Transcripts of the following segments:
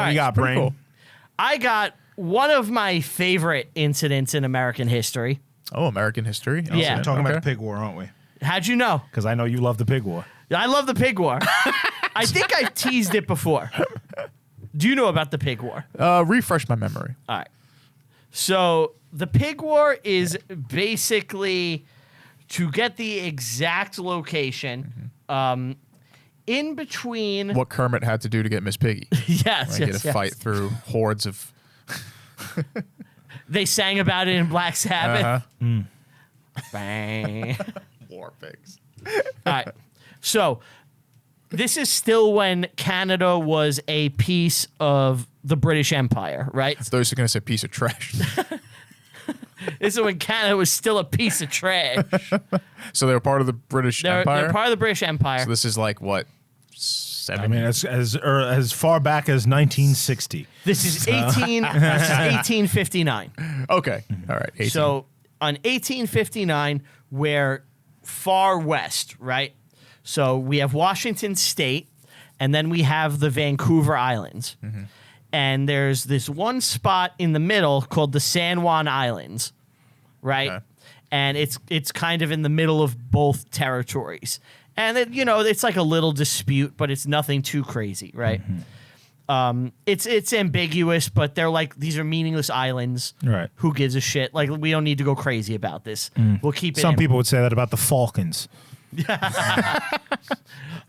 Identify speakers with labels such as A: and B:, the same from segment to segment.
A: right.
B: You got
C: Pretty
B: brain.
C: cool.
A: I got one of my favorite incidents in American history.
C: Oh, American history.
A: Yeah.
B: We're talking about the pig war, aren't we?
A: How'd you know?
B: Because I know you love the pig war.
A: I love the pig war. I think I've teased it before. Do you know about the pig war?
C: Refresh my memory.
A: All right. So the pig war is basically to get the exact location in between.
C: What Kermit had to do to get Miss Piggy.
A: Yes,
C: Get
A: yes,
C: a
A: yes.
C: fight through hordes of.
A: They sang about it in Black Sabbath. Bang.
C: War pigs.
A: All right. So this is still when Canada was a piece of the British Empire, right?
C: Those are going to say piece of trash.
A: This is when Canada was still a piece of trash.
C: So they were part of the British Empire.
A: They're part of the British Empire.
C: So this is like what?
B: I mean, as far back as 1960.
A: This is 1859.
C: Okay. All right. 18.
A: So on 1859, we're far west, right? So we have Washington State, and then we have the Vancouver Islands. And there's this one spot in the middle called the San Juan Islands, right?
C: Okay. And
A: it's kind of in the middle of both territories. And it's like a little dispute, but it's nothing too crazy, right? It's ambiguous, but they're like, these are meaningless islands.
B: Right.
A: Who gives a shit? Like, we don't need to go crazy about this. We'll keep it.
B: Some people would say that about the Falcons.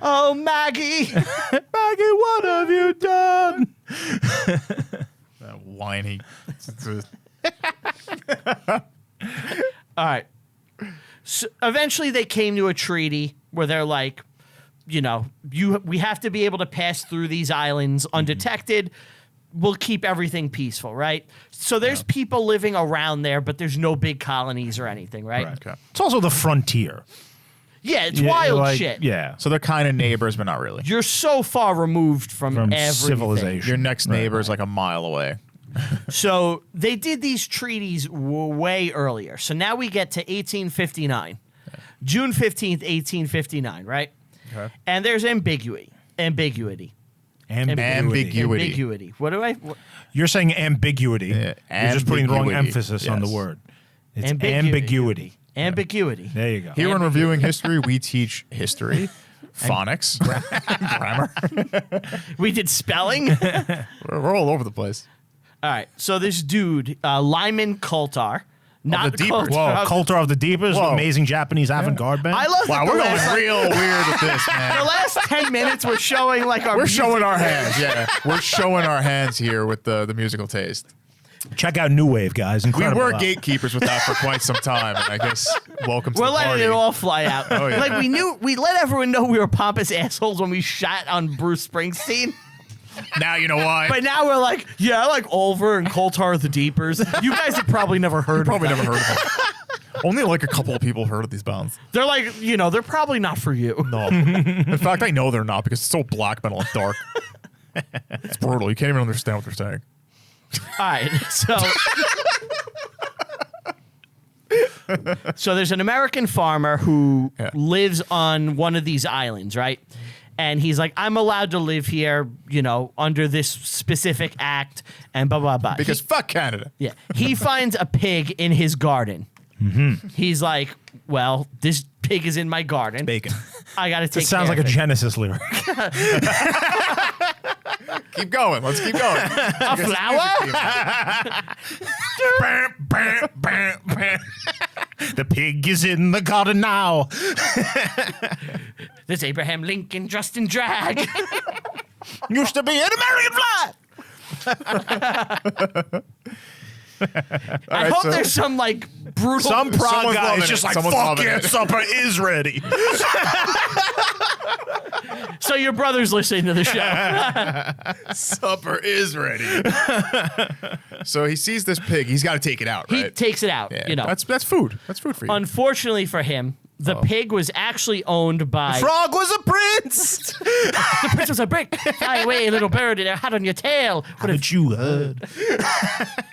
A: Oh, Maggie.
B: Maggie, what have you done?
C: that whiny.
A: All right. So eventually they came to a treaty where they're like, we have to be able to pass through these islands undetected. We'll keep everything peaceful, right? So there's people living around there, but there's no big colonies or anything, right?
B: Right.
C: Okay.
B: It's also the frontier.
A: Yeah, it's wild
B: like,
A: shit.
B: Yeah.
C: So they're kind of neighbors, but not really.
A: You're so far removed from everything.
B: civilization.
C: Your next neighbor is like a mile away.
A: So they did these treaties way earlier. So now we get to 1859. June 15th, 1859, right?
C: Okay.
A: And there's ambiguity.
B: Ambiguity.
A: What do I...
B: You're saying ambiguity.
C: Yeah,
B: You're just putting the wrong
C: ambiguity.
B: emphasis on the
C: Yes.
B: word. It's
A: Ambiguity.
B: ambiguity.
A: Ambiguity.
B: There you go.
C: Here on Reviewing History, we teach history, phonics, grammar.
A: We did spelling.
C: We're all over the place.
A: All right. So this dude, Lyman Coulter, not
C: the Deepers.
A: Coulter.
B: Whoa, Coulter of the Deepers,
C: Whoa.
B: amazing Japanese avant-garde band.
A: I love
C: Wow,
A: that
C: we're
A: the
C: going
A: last,
C: real weird with this,
A: the
C: man.
A: last 10 minutes we're showing like our
C: We're
A: music.
C: showing our hands, yeah. We're showing our hands here with the musical taste.
B: Check out New Wave, guys.
C: We
B: Incredible.
C: were
B: album.
C: gatekeepers with that for quite some time, and I guess welcome to
A: We're
C: the
A: letting
C: party.
A: it all fly out.
C: Oh, yeah.
A: Like we let everyone know we were pompous assholes when we shot on Bruce Springsteen.
C: Now you know why.
A: But now we're like, yeah, I like Oliver and Coulter the Deepers. You guys have probably never heard
C: Probably
A: of them.
C: never heard of them. Only like a couple of people heard of these bands.
A: They're like, they're probably not for you.
C: No. In fact, I know they're not because it's so black metal and dark. It's brutal. You can't even understand what they're saying.
A: All right, so there's an American farmer who lives on one of these islands, right? And he's like, I'm allowed to live here, under this specific act, and blah, blah, blah.
C: Because fuck Canada.
A: Yeah. He finds a pig in his garden. He's like, well, this pig is in my garden.
B: Bacon.
A: I got to take
B: It sounds
A: care
B: like a
A: of it.
B: Genesis lyric.
C: Keep going. Let's keep going.
A: A flower?
B: The pig is in the garden now.
A: There's Abraham Lincoln dressed in drag.
B: Used to be an American flag.
A: I hope there's some like brutal.
B: Some prog
C: Someone's
B: guy
C: loving
B: is just
C: it.
B: like,
C: Someone's
B: fuck
C: loving
B: yeah,
C: it."
B: supper is ready.
A: So your brother's listening to the show.
C: Supper is ready. So he sees this pig. He's got to take it out,
A: He
C: right?
A: takes it out.
C: Yeah. That's food. That's food for you.
A: Unfortunately for him, the pig was actually owned by.
B: Frog was a prince.
A: The prince was a brick. Fly away, little bird, and a hat on your tail.
B: How did you heard?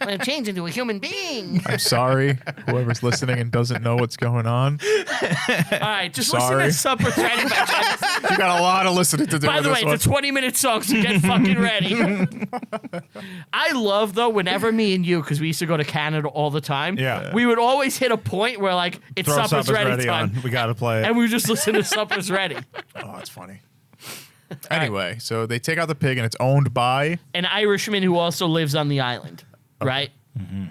A: I'm changed into a human being.
C: I'm sorry, whoever's listening and doesn't know what's going on.
A: All right, just
C: Sorry.
A: listen to Supper's Ready by Genesis.
C: You got a lot of listening to do.
A: By the way,
C: one.
A: it's a 20-minute song, so get fucking ready. I love, though, whenever me and you, because we used to go to Canada all the time, we would always hit a point where, like, it's
B: Throw
A: Supper's Ready time.
B: on. We got to play it.
A: And we would just listen to Supper's Ready.
C: Oh, that's funny. Anyway, so they take out the pig, and it's owned by
A: an Irishman who also lives on the island, right? Mm-hmm.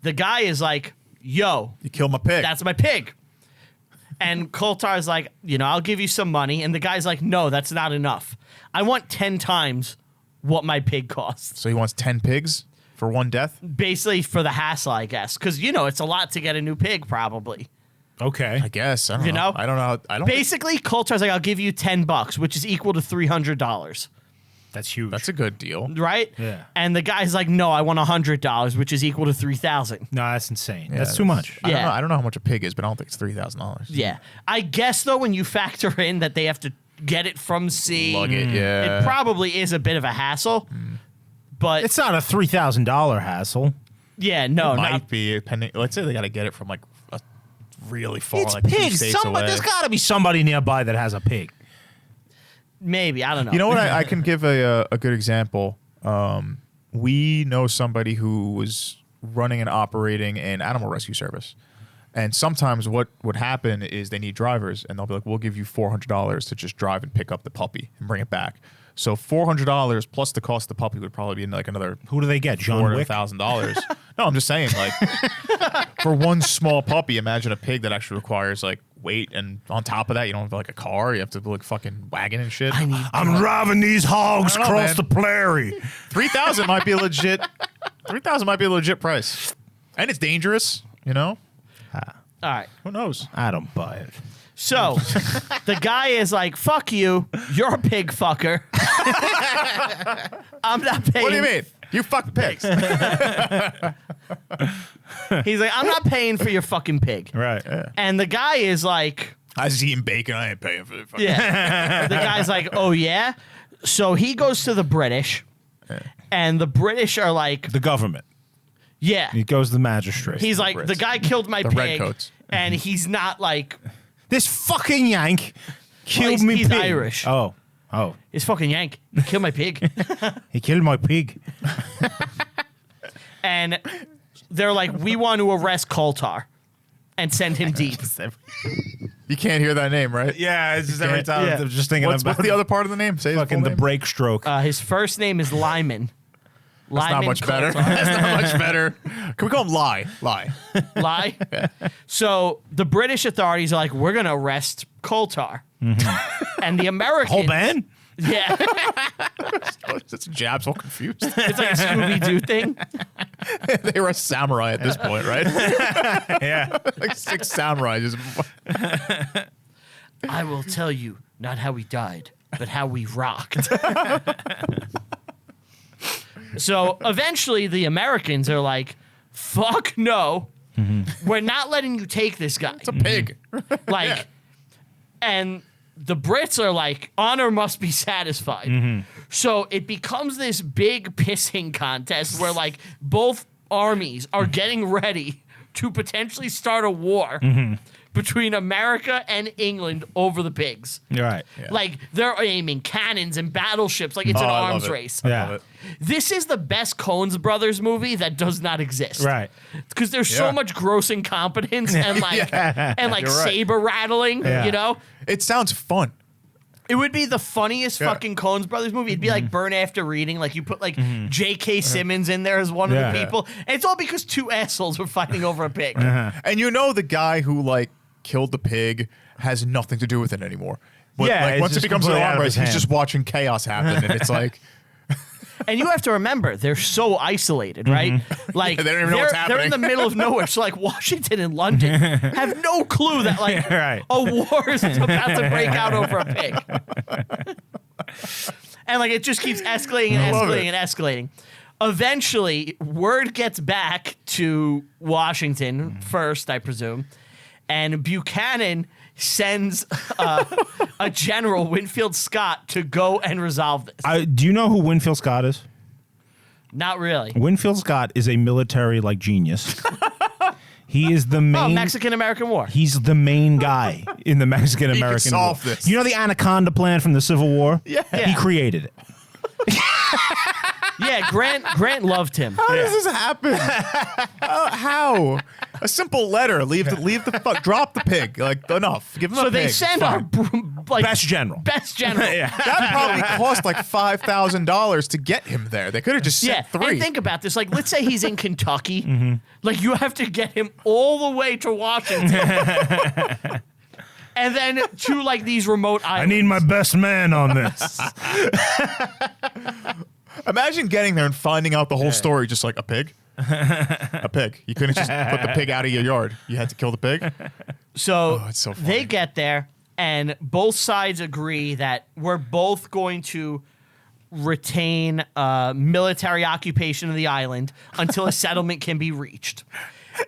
A: The guy is like, yo,
C: you killed my pig.
A: That's my pig. And Coulter's like, I'll give you some money. And the guy's like, no, that's not enough. I want 10 times what my pig costs.
C: So he wants 10 pigs for one death?
A: Basically for the hassle, I guess. Because, it's a lot to get a new pig, probably.
B: Okay.
C: I guess. I don't know. I don't know. I don't
A: Basically, Coulter's like, I'll give you $10, which is equal to $300.
B: That's huge.
C: That's a good deal.
A: Right?
B: Yeah.
A: And the guy's like, no, I want $100, which is equal to $3,000.
B: No, that's insane.
C: Yeah,
B: that's too much.
A: Yeah.
C: I don't know how much a pig is, but I don't think it's $3,000.
A: Yeah. I guess, though, when you factor in that they have to get it from sea,
C: Lug it, yeah.
A: it probably is a bit of a hassle. But
B: It's not a $3,000 hassle.
A: yeah, no,
C: Might be, depending. Let's say they got to get it from like a really far,
B: It's
C: like 2
B: pigs.
C: states away.
B: There's got to be somebody nearby that has a pig.
A: maybe. I don't know.
C: You know what? I can give a good example. We know somebody who was running and operating an animal rescue service. And sometimes what would happen is they need drivers, and they'll be like, we'll give you $400 to just drive and pick up the puppy and bring it back. So $400 plus the cost of the puppy would probably be like another
B: Who do they get? John Wick?
C: $400,000. No, I'm just saying, like, for one small puppy, imagine a pig that actually requires like weight, and on top of that, you don't have like a car. You have to like fucking wagon and shit.
B: I'm driving these hogs
C: I don't know,
B: across
C: man.
B: the prairie.
C: 3,000 might be a legit. 3,000 might be a legit price, and it's dangerous. All
A: All right.
C: Who knows?
B: I don't buy it.
A: So the guy is like, fuck you. You're a pig fucker. I'm not paying.
C: What do you mean? You fuck pigs.
A: He's like, I'm not paying for your fucking pig.
B: Right.
A: And the guy is like,
C: I was eating bacon. I ain't paying for the fucking.
A: yeah. The guy's like, oh, yeah? So he goes to the British, and the British are like,
B: The government.
A: yeah.
B: He goes to the magistrate.
A: He's like,
C: Brits.
A: the guy killed my
C: The
A: pig.
C: redcoats.
A: And he's not like,
B: This fucking Yank killed
A: he's-
B: me
A: he's
B: pig.
A: Irish.
B: Oh.
A: it's fucking Yank. He killed my pig.
B: He killed my pig.
A: And they're like, we want to arrest Coulter and send him deep.
C: You can't hear that name, right?
B: Yeah, it's just
C: every time
B: I'm just thinking
C: What's the other part of the name? Say his
B: fucking
C: full
B: the
C: name.
B: break stroke.
A: His first name is Lyman.
C: That's not much better. That's not much better. Can we call him Lie?
A: Lie. So the British authorities are like, we're going to arrest Coulter. And the Americans.
B: Whole band?
A: Yeah.
C: That's Jab's all confused.
A: It's like a Scooby-Doo thing.
C: They were a samurai at this point, right?
B: Yeah.
C: Like 6 samurai. Just
A: I will tell you not how we died, but how we rocked. So eventually the Americans are like, fuck no. We're not letting you take this guy.
C: it's a pig.
A: Like, and the Brits are like, honor must be satisfied. So it becomes this big pissing contest where like both armies are getting ready to potentially start a war between America and England over the pigs.
B: You're right.
A: Like they're aiming cannons and battleships like it's an
C: I love
A: arms
C: it.
A: race.
C: I
B: Yeah.
C: love it.
A: This is the best Coens Brothers movie that does not exist.
B: Right.
A: Because there's
C: Yeah.
A: so much gross incompetence and like and like
C: You're right.
A: saber rattling,
B: Yeah.
A: you know?
C: It sounds fun.
A: It would be the funniest
C: Yeah.
A: fucking Coens Brothers movie. It'd be like Burn After Reading. Like you put like J.K. Simmons in there as one of
B: Yeah.
A: the people. And it's all because 2 assholes were fighting over a pig.
C: And the guy who like killed the pig has nothing to do with it anymore. But,
B: Yeah,
C: like,
B: it's
C: once it
B: just
C: becomes an
B: completely out
C: arm
B: of
C: race,
B: his
C: he's
B: hand.
C: just watching chaos happen, and it's like
A: And you have to remember, they're so isolated, right? Like
C: They don't even know what's
A: they're in
C: happening.
A: the middle of nowhere. So like Washington and London have no clue that like
B: Right.
A: a war is about to break out over a pig. And like it just keeps escalating and
C: I love
A: escalating
C: it.
A: and escalating. Eventually, word gets back to Washington first, I presume, and Buchanan sends a general, Winfield Scott, to go and resolve this.
B: Do you know who Winfield Scott is?
A: Not really.
B: Winfield Scott is a military like genius. He is the main
A: Mexican-American War.
B: He's the main guy in the Mexican-American War.
C: solve this.
B: You know the Anaconda plan from the Civil War?
C: Yeah.
B: He created it.
A: Yeah, Grant loved him.
C: How does this happen? How? A simple letter. Leave the fuck. Drop the pig. Like, enough. Give him a
A: So
C: pig.
A: they send our like
B: Best general.
A: best general.
C: That probably cost like $5,000 to get him there. They could have just
A: Yeah,
C: sent 3.
A: and think about this. Like, let's say he's in Kentucky. Like, you have to get him all the way to Washington. And then to, like, these remote
B: I
A: islands.
B: need my best man on this.
C: Imagine getting there and finding out the whole story, just like a pig. A pig. You couldn't just put the pig out of your yard. You had to kill the pig.
A: So,
C: it's so funny.
A: they get there, and both sides agree that we're both going to retain military occupation of the island until a settlement can be reached.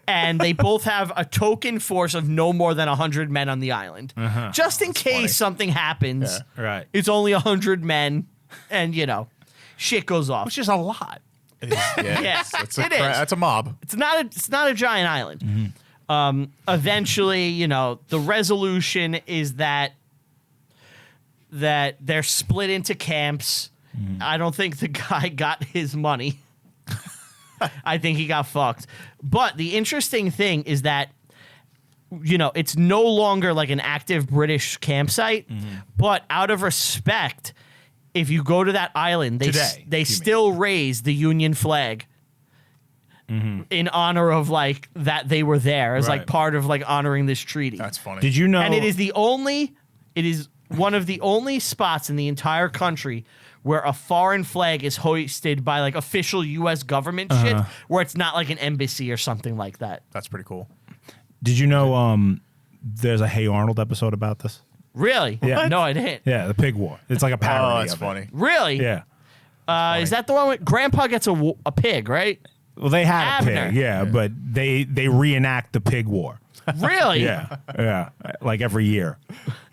A: And they both have a token force of no more than 100 men on the island. Just in case something happens.
B: Yeah, right.
A: It's only 100 men, and, shit goes off.
B: Which is a lot.
A: Yes,
C: That's
A: it is.
C: That's a mob.
A: It's not a giant island. Eventually, the resolution is that they're split into camps. I don't think the guy got his money. I think he got fucked. But the interesting thing is that it's no longer like an active British campsite, but out of respect, if you go to that island, they still raise the Union flag in honor of like that they were there as like
B: Right.
A: part of like honoring this treaty.
C: That's funny.
B: Did you know?
A: And it is one of the only spots in the entire country where a foreign flag is hoisted by like official U.S. government shit, where it's not like an embassy or something like that.
C: That's pretty cool.
B: Did you know there's a Hey Arnold episode about this?
A: Really?
B: Yeah.
A: No, I didn't.
B: Yeah, the pig war. It's like a parody.
C: Oh, that's
B: of it.
C: funny.
A: Really?
B: Yeah.
A: Is that the one with Grandpa gets a pig, right?
B: Well, they had
A: Abner.
B: a pig, yeah, but they reenact the pig war.
A: Really?
B: Yeah, like every year.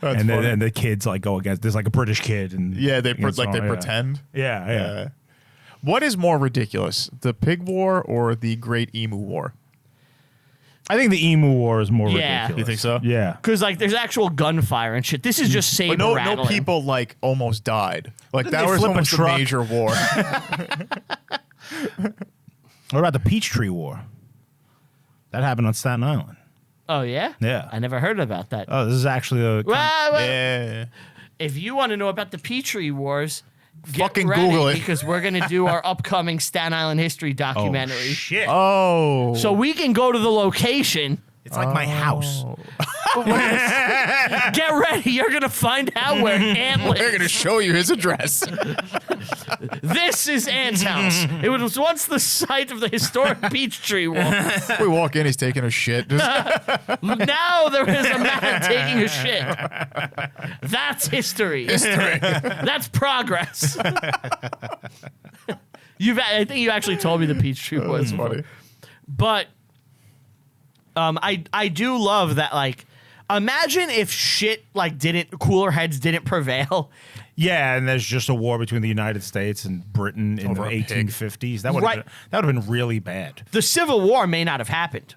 C: That's
B: and
C: funny.
B: then the kids like go against. There's like a British kid, and
C: Yeah, they
B: against all-
C: pretend.
B: Yeah.
C: What is more ridiculous, the pig war or the Great Emu War?
B: I think the emu war is more
A: Yeah.
B: ridiculous.
C: You think so?
B: Yeah.
A: Because like there's actual gunfire and shit. This is just saber
C: But no
A: rattling.
C: people like almost died. Like
B: Didn't
C: that
B: they
C: was
B: flip a
C: almost a
B: truck?
C: major war.
B: What about the Peachtree War? That happened on Staten Island.
A: Oh yeah?
B: Yeah.
A: I never heard about that.
B: Oh, this is actually a.
A: Well,
C: Yeah.
A: if you want to know about the Petrie Wars, get
C: Fucking
A: ready
C: Google it.
A: because we're gonna do our upcoming Staten Island history documentary.
B: shit!
C: Oh.
A: So we can go to the location.
B: It's like my house.
A: Get ready. You're gonna find out where Ant
C: we're
A: lives.
C: gonna show you his address.
A: This is Ant's house. It was once the site of the historic Peachtree War.
C: We walk in, he's taking a shit. Just,
A: Now there is a man taking a shit. That's history. That's progress. I think you actually told me the Peachtree War.
C: that's funny.
A: But I do love that, like, imagine if shit like cooler heads didn't prevail.
B: Yeah, and there's just a war between the United States and Britain in
C: Over
B: the
C: a pig.
B: 1850s. That would
A: Right.
B: have been really bad.
A: The Civil War may not have happened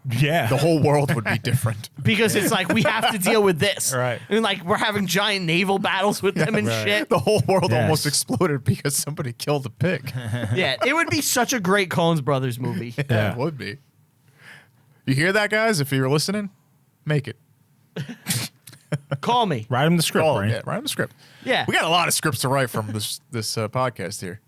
B: Yeah.
C: The whole world would be different.
A: because it's like we have to deal with this.
B: Right.
A: And like we're having giant naval battles with them and
B: Right.
A: shit.
C: The whole world
B: Yes.
C: almost exploded because somebody killed a pig.
A: Yeah, it would be such a great Coens Brothers movie.
C: Yeah, it would be. You hear that, guys? If you're listening, make it.
A: Call me.
B: Write him the script,
C: Oh,
B: right?
C: yeah, write on the script.
A: Yeah.
C: We got a lot of scripts to write from this podcast here.